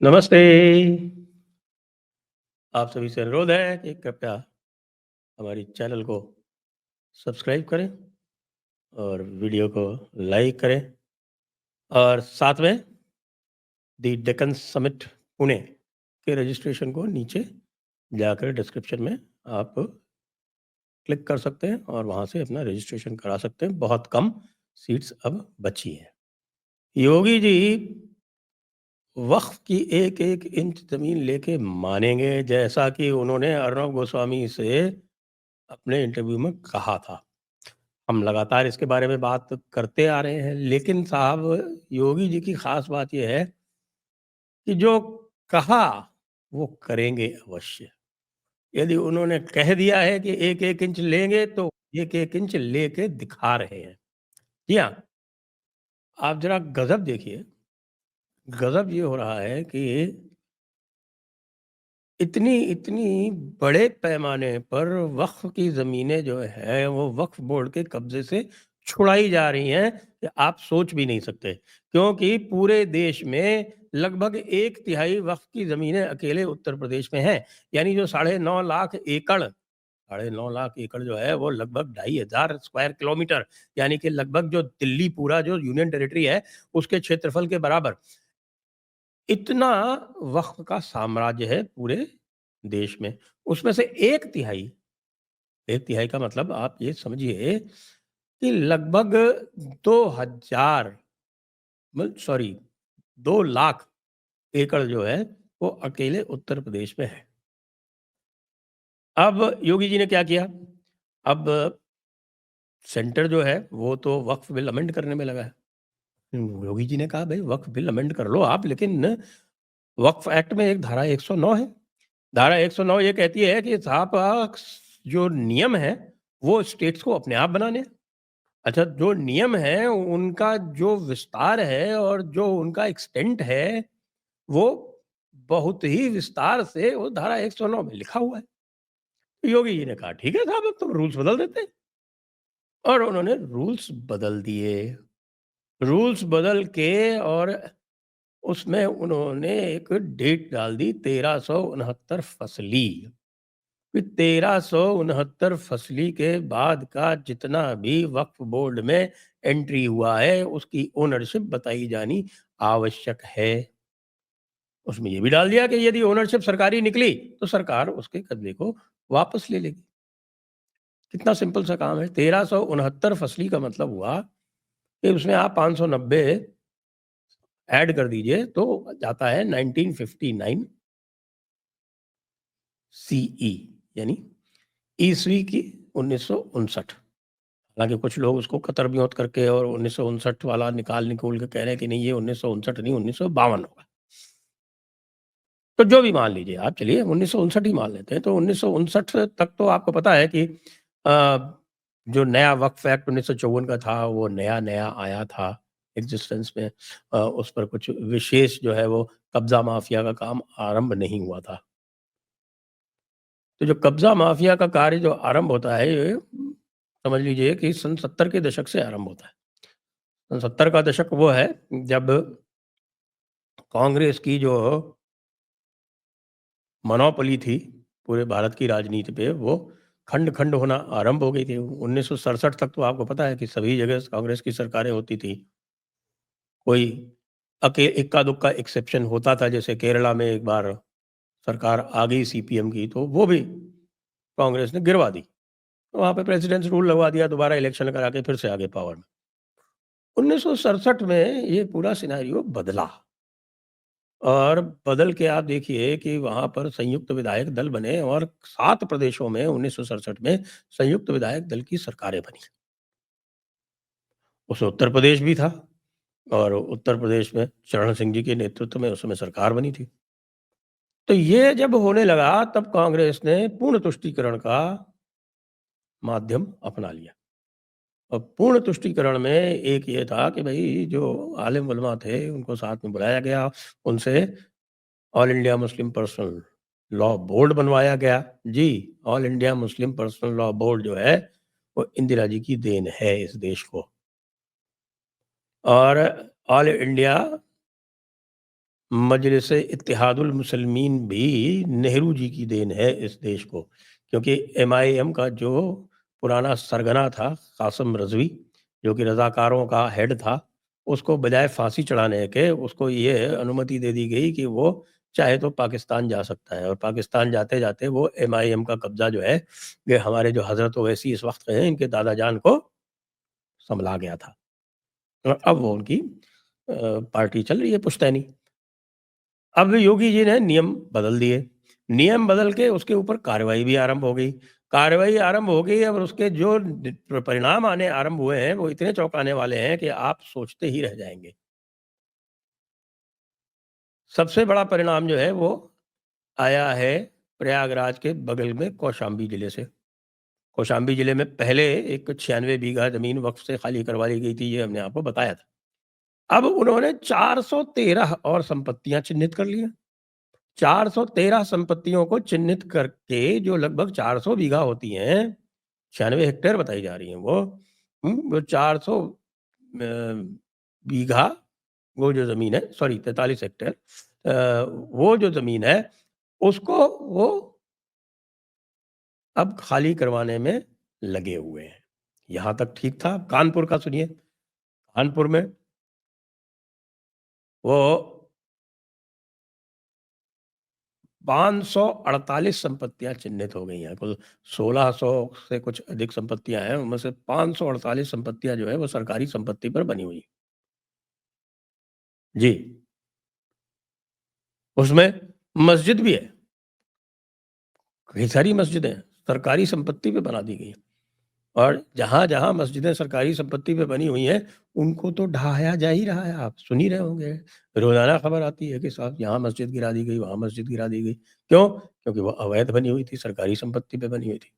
नमस्ते। आप सभी से अनुरोध है कि कृपया हमारी चैनल को सब्सक्राइब करें और वीडियो को लाइक करें और साथ में दी डेक्कन समिट पुणे के रजिस्ट्रेशन को नीचे जाकर डिस्क्रिप्शन में आप क्लिक कर सकते हैं और वहाँ से अपना रजिस्ट्रेशन करा सकते हैं। बहुत कम सीट्स अब बची हैं। योगी जी वक़्फ़ की एक-एक इंच ज़मीन लेके मानेंगे, जैसा कि उन्होंने अर्णब गोस्वामी से अपने इंटरव्यू में कहा था। हम लगातार इसके बारे में बात करते आ रहे हैं, लेकिन साहब योगी जी की ख़ास बात ये है कि जो कहा, वो करेंगे अवश्य। यदि उन्होंने कह दिया है कि एक-एक इंच लेंगे, तो एक-एक इंच लेके दिखा रहे हैं। जी हाँ, आप ज़रा गज़ब देखिए, गज़ब ये हो रहा है कि इतनी बड़े पैमाने पर वक़्फ़ की ज़मीनें जो हैं, वो वक़्फ़ बोर्ड के कब्ज़े से छुड़ाई जा रही हैं कि आप सोच भी नहीं सकते। क्योंकि पूरे देश में लगभग 1/3 वक़्फ़ की ज़मीनें अकेले उत्तर प्रदेश में हैं। यानी जो साढ़े 9 लाख एकड़ साढ़े 9 लाख एकड़ जो है, वो लगभग 2,500 स्क्वायर किलोमीटर, यानी कि लगभग जो दिल्ली पूरा जो यूनियन टेरिटरी है, उसके क्षेत्रफल के बराबर। इतना वक़्फ़ का साम्राज्य है पूरे देश में। उसमें से 1/3 का मतलब आप ये समझिए कि लगभग 2000 सॉरी 2 लाख एकड़ जो है, वो अकेले उत्तर प्रदेश में है। अब योगी जी ने क्या किया? अब सेंटर जो है, वो तो वक्फ बिल अमेंड करने में लगा है। योगी जी ने कहा, "भई वक्फ बिल अमेंड कर लो आप, लेकिन वक्फ एक्ट में एक धारा 109 है। धारा 109 ये कहती है कि साहब जो नियम है, वो स्टेट्स को अपने आप बनाने हैं। अच्छा, जो नियम है, उनका जो विस्तार है और जो उनका एक्सटेंट है, वो बहुत ही विस्तार से वो धारा 109 में लिखा हुआ है।" योगी जी ने कहा, "ठीक है साहब, अब तो रूल्स बदल देते हैं।" और उन्होंने रूल्स बदल दिए। रूल्स बदल के और उसमें उन्होंने एक डेट डाल दी 1369 फसली। कि 1369 फसली के बाद का जितना भी वक्फ बोर्ड में एंट्री हुआ है, उसकी ओनरशिप बताई जानी आवश्यक है। उसमें ये भी डाल दिया कि यदि ओनरशिप सरकारी निकली, तो सरकार उसके कब्जे को वापस ले लेगी। कितना सिंपल सा काम है। 1369 फसली का मतलब हुआ कि उसमें आप 590 ऐड कर दीजिए, तो जाता है 1959 सीई, यानी ईसवी की 1959। हालाँकि कुछ लोग उसको कतर-ब्योंत करके और 1959 वाला निकाल-निकूल के कह रहे हैं कि नहीं, ये 1959 नहीं, 1952 होगा। तो जो भी मान लीजिए आप, चलिए 1959 ही मान लेते हैं। तो 1959 तक तो आपको पता है कि अ, जो नया वक़्फ़ एक्ट 1954 का था, वो नया-नया आया था एक्जिस्टेंस में। उस पर कुछ विशेष जो है वो कब्ज़ा माफ़िया का काम आरंभ नहीं हुआ था। तो जो कब्ज़ा माफ़िया का कार्य जो आरंभ होता है, ये समझ लीजिए कि सन 70 के दशक से आरंभ होता है। सन 70 का दशक वो है जब कांग्रेस की जो मोनोपोली थी पूरे भारत की राजनीति पे, वो खंड-खंड होना आरंभ हो गई थी। 1967 तक तो आपको पता है कि सभी जगह कांग्रेस की सरकारें होती थी। कोई इक्का-दुक्का एक्सेप्शन होता था, जैसे केरला में एक बार सरकार आ गई सीपीएम की, तो वो भी कांग्रेस ने गिरवा दी। तो वहाँ पे प्रेसिडेंट्स रूल लगवा दिया, दोबारा इलेक्शन करा के फिर से आ गए पावर में। 1967 में ये पूरा सिनेरियो बदला और बदल के आप देखिए कि वहाँ पर संयुक्त विधायक दल बने और 7 प्रदेशों में 1967 में संयुक्त विधायक दल की सरकारें बनी। उसमें उत्तर प्रदेश भी था और उत्तर प्रदेश में चरण सिंह जी के नेतृत्व में उस समय सरकार बनी थी। तो ये जब होने लगा, तब कांग्रेस ने पूर्ण तुष्टीकरण का माध्यम अपना लिया। और पूर्ण तुष्टीकरण में एक ये था कि भई जो आलिम उलमा थे, उनको साथ में बुलाया गया, उनसे all India Muslim personal law board बनवाया गया। जी, all India Muslim personal law board जो है, वो इंदिरा जी की देन है इस देश को। और ऑल इंडिया मजलिस इत्तेहादुल मुसलमीन भी नेहरू जी की देन है इस देश को, क्योंकि एमआईएम का जो पुराना सरगना था कासिम रज़वी, जो कि रज़ाकारों का हेड था, उसको बजाय फांसी चढ़ाने के उसको ये अनुमति दे दी गई कि वो चाहे तो पाकिस्तान जा सकता है, और पाकिस्तान जाते-जाते वो एमआईएम का कब्ज़ा जो है, ये हमारे जो हज़रत ओवैसी इस वक़्त के हैं, इनके दादा जान को सँभला गया था। और अब वो उनकी पार्टी चल रही है पुश्तैनी। अब योगी जी ने नियम बदल दिए। नियम बदल के उसके ऊपर कार्रवाई भी आरंभ हो गई। कार्रवाई आरंभ हो गई और उसके जो परिणाम आने आरंभ हुए हैं, वो इतने चौंकाने वाले हैं कि आप सोचते ही रह जाएँगे। सबसे बड़ा परिणाम जो है वो आया है प्रयागराज के बगल में कौशाम्बी ज़िले से। कौशाम्बी ज़िले में पहले एक 96 बीघा ज़मीन वक़्फ से खाली करवा ली गई थी, ये हमने आपको बताया था। अब उन्होंने 413 और संपत्तियाँ चिन्हित कर ली हैं। 413 संपत्तियों को चिन्हित करके जो लगभग 400 बीघा होती हैं, 96 हेक्टेयर बताई जा रही हैं वो, वो 400 बीघा वो जो ज़मीन है, सॉरी 43 हेक्टेयर, वो जो ज़मीन है, उसको वो अब खाली करवाने में लगे हुए हैं। यहाँ तक ठीक था। कानपुर का सुनिए, कानपुर में वो 548 संपत्तियाँ चिह्नित हो गई हैं। कुल 1600 से कुछ अधिक संपत्तियाँ हैं, उनमें से 548 संपत्तियाँ जो है वो सरकारी संपत्ति पर बनी हुई हैं। जी, उसमें मस्जिद भी है, कई सारी मस्जिदें हैं, सरकारी संपत्ति पे बना दी गई हैं। और जहाँ-जहाँ मस्जिदें सरकारी संपत्ति पे बनी हुई हैं, उनको तो ढहाया जा ही रहा है, आप सुन ही रहे होंगे। रोज़ाना खबर आती है कि साहब यहाँ मस्जिद गिरा दी गई, वहाँ मस्जिद गिरा दी गई। क्यों? क्योंकि वो अवैध बनी हुई थी, सरकारी संपत्ति पे बनी हुई थी।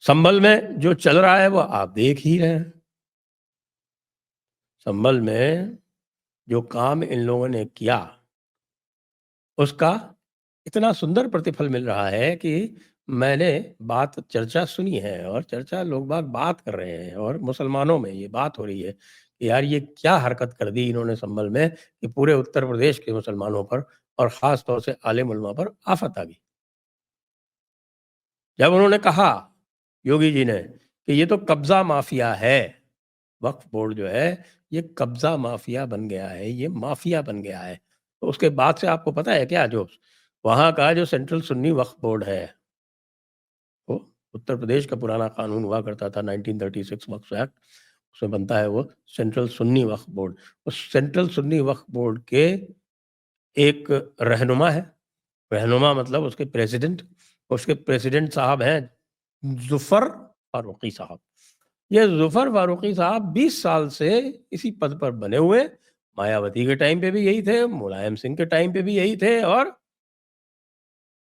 संभल में जो चल रहा है वो आप देख ही रहे हैं। संभल में जो काम इन लोगों ने किया, उसका इतना सुंदर प्रतिफल मिल रहा है कि मैंने बात चर्चा सुनी है, और चर्चा लोग बाग बात कर रहे हैं, और मुसलमानों में ये बात हो रही है कि यार ये क्या हरकत कर दी इन्होंने संभल में कि पूरे उत्तर प्रदेश के मुसलमानों पर और ख़ास तौर से आलिम उलमा पर आफ़त आ गई। जब उन्होंने कहा, योगी जी ने, कि ये तो कब्ज़ा माफ़िया है, वक्फ बोर्ड जो है ये कब्ज़ा माफ़िया बन गया है, ये माफ़िया बन गया है। तो उसके बाद से आपको पता है क्या, जो वहाँ का जो सेंट्रल सुन्नी वक्फ बोर्ड है, वो उत्तर प्रदेश का पुराना कानून हुआ करता था 1936 वक्फ एक्ट, उसमें बनता है वो सेंट्रल सुन्नी वक्फ बोर्ड। उस सेंट्रल सुन्नी वक्फ बोर्ड के एक रहनुमा है, रहनुमा मतलब उसके प्रेसिडेंट साहब हैं ज़ुफ़र फ़ारूक़ी साहब। ये ज़ुफ़र फ़ारूक़ी साहब 20 साल से इसी पद पर बने हुए हैं। मायावती के टाइम पे भी यही थे, मुलायम सिंह के टाइम पे भी यही थे, और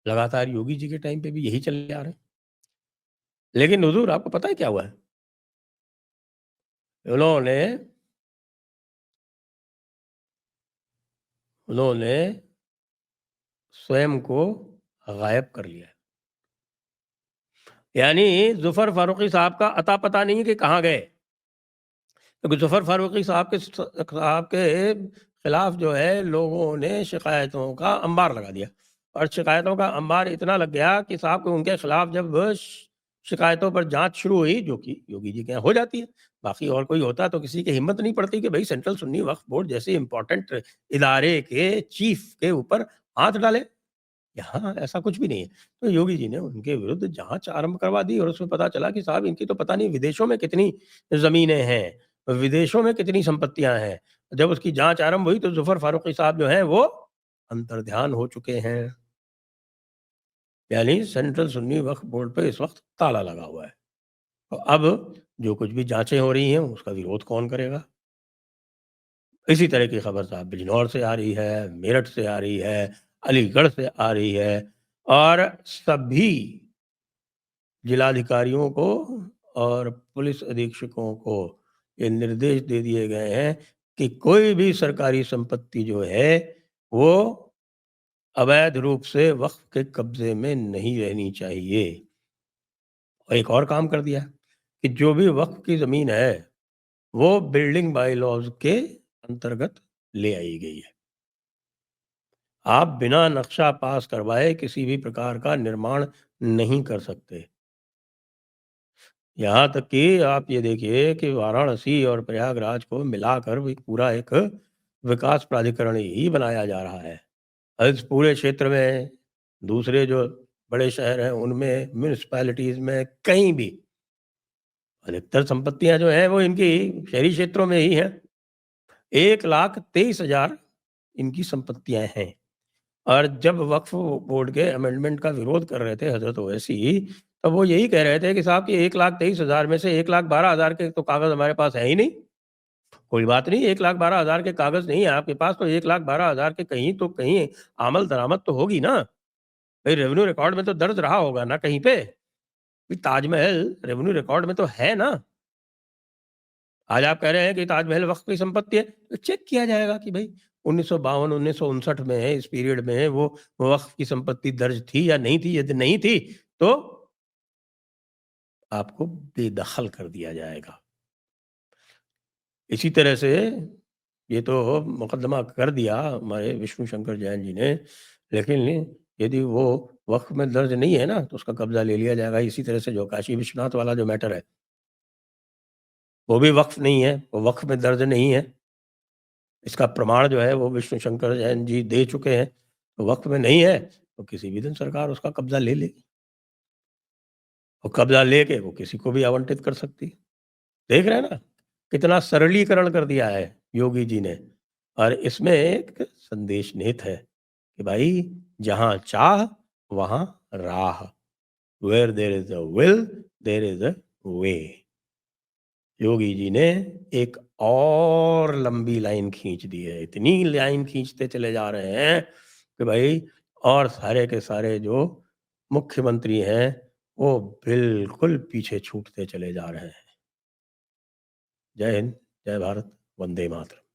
लगातार योगी जी के टाइम पे भी यही चले आ रहे हैं। लेकिन हुज़ूर आपको पता है क्या हुआ है? उन्होंने उन्होंने स्वयं को गायब कर लिया है। यानी ज़ुफ़र फ़ारूक़ी साहब का अता-पता नहीं है कि कहाँ गए। क्योंकि ज़ुफ़र फ़ारूक़ी साहब के खिलाफ जो है लोगों ने शिकायतों का अंबार लगा दिया, और शिकायतों का अंबार इतना लग गया कि साहब को उनके खिलाफ जब शिकायतों पर जांच शुरू हुई, जो कि योगी जी के यहाँ हो जाती है, बाकी और कोई होता तो किसी की हिम्मत नहीं पड़ती कि भाई सेंट्रल सुन्नी वक्फ बोर्ड जैसे इंपॉर्टेंट इदारे के चीफ के ऊपर हाथ डाले। यहाँ ऐसा कुछ भी नहीं है। तो योगी जी ने उनके विरुद्ध जाँच आरंभ करवा दी, और उसमें पता चला कि साहब इनकी तो पता नहीं विदेशों में कितनी ज़मीनें हैं, विदेशों में कितनी संपत्तियाँ हैं। जब उसकी जाँच आरंभ हुई तो ज़ुफ़र फ़ारूक़ी साहब जो हैं वो अंतर्ध्यान हो चुके हैं। यानी सेंट्रल सुन्नी वक्फ बोर्ड पे इस वक़्त ताला लगा हुआ है। तो अब जो कुछ भी जाँचें हो रही हैं उसका विरोध कौन करेगा? इसी तरह की खबर साहब बिजनौर से आ रही है, मेरठ से आ रही है, अलीगढ़ से आ रही है, और सभी जिलाधिकारियों को और पुलिस अधीक्षकों को ये निर्देश दे दिए गए हैं कि कोई भी सरकारी संपत्ति जो है, वो अवैध रूप से वक़्फ के कब्ज़े में नहीं रहनी चाहिए। और एक और काम कर दिया कि जो भी वक़्फ की ज़मीन है, वो बिल्डिंग बाय लॉज़ के अंतर्गत ले आई गई है। आप बिना नक्शा पास करवाए किसी भी प्रकार का निर्माण नहीं कर सकते। यहाँ तक कि आप ये देखिए कि वाराणसी और प्रयागराज को मिलाकर भी पूरा एक विकास प्राधिकरण ही बनाया जा रहा है। इस पूरे क्षेत्र में दूसरे जो बड़े शहर हैं उनमें, म्युनिसिपैलिटीज़ में, कहीं भी अधिकतर संपत्तियाँ जो हैं वो इनकी शहरी क्षेत्रों में ही हैं। 1,23,000 इनकी संपत्तियाँ हैं। और जब वक्फ बोर्ड के अमेंडमेंट का विरोध कर रहे थे हज़रत ओवैसी, तब वो यही कह रहे थे कि साहब कि 1,23,000 में से 1,12,000 के तो कागज़ हमारे पास है ही नहीं। कोई बात नहीं, 1,12,000 के कागज़ नहीं है आपके पास तो 1,12,000 के कहीं तो कहीं आमद-दरामद तो होगी ना। भई रेवेन्यू रिकॉर्ड में तो दर्ज रहा होगा ना कहीं पे। कि ताजमहल रेवेन्यू रिकॉर्ड में तो है ना। आज आप कह रहे हैं कि ताजमहल वक़्फ़ की संपत्ति है, तो चेक किया जाएगा कि भई 1952 1959 में इस पीरियड में वो वक़्फ़ की संपत्ति दर्ज थी या नहीं थी? यदि नहीं थी, तो आपको बेदखल कर दिया जाएगा। इसी तरह से ये तो मुकदमा कर दिया हमारे विष्णु शंकर जैन जी ने, लेकिन यदि वो वक़्फ़ में दर्ज नहीं है ना, तो उसका कब्ज़ा ले लिया जाएगा। इसी तरह से जो काशी विश्वनाथ वाला जो मैटर है, वो भी वक़्फ़ नहीं है, वो वक़्फ़ में दर्ज नहीं है। इसका प्रमाण जो है वो विष्णु शंकर जैन जी दे चुके हैं। तो वक़्फ़ में नहीं है, तो किसी भी दिन सरकार उसका कब्ज़ा ले लेगी और कब्ज़ा लेके वो किसी को भी आवंटित कर सकती है। देख रहे हैं ना, कितना सरलीकरण कर दिया है योगी जी ने। और इसमें एक संदेश निहित है कि भाई जहाँ चाह वहाँ राह। Where there is a will there is a way. Yogi ji ने एक और लंबी लाइन खींच दी है। इतनी लाइन खींचते चले जा रहे हैं कि भाई और सारे के सारे जो मुख्यमंत्री हैं, वो बिल्कुल पीछे छूटते चले जा रहे हैं। जय हिंद, जय भारत, वंदे मातरम।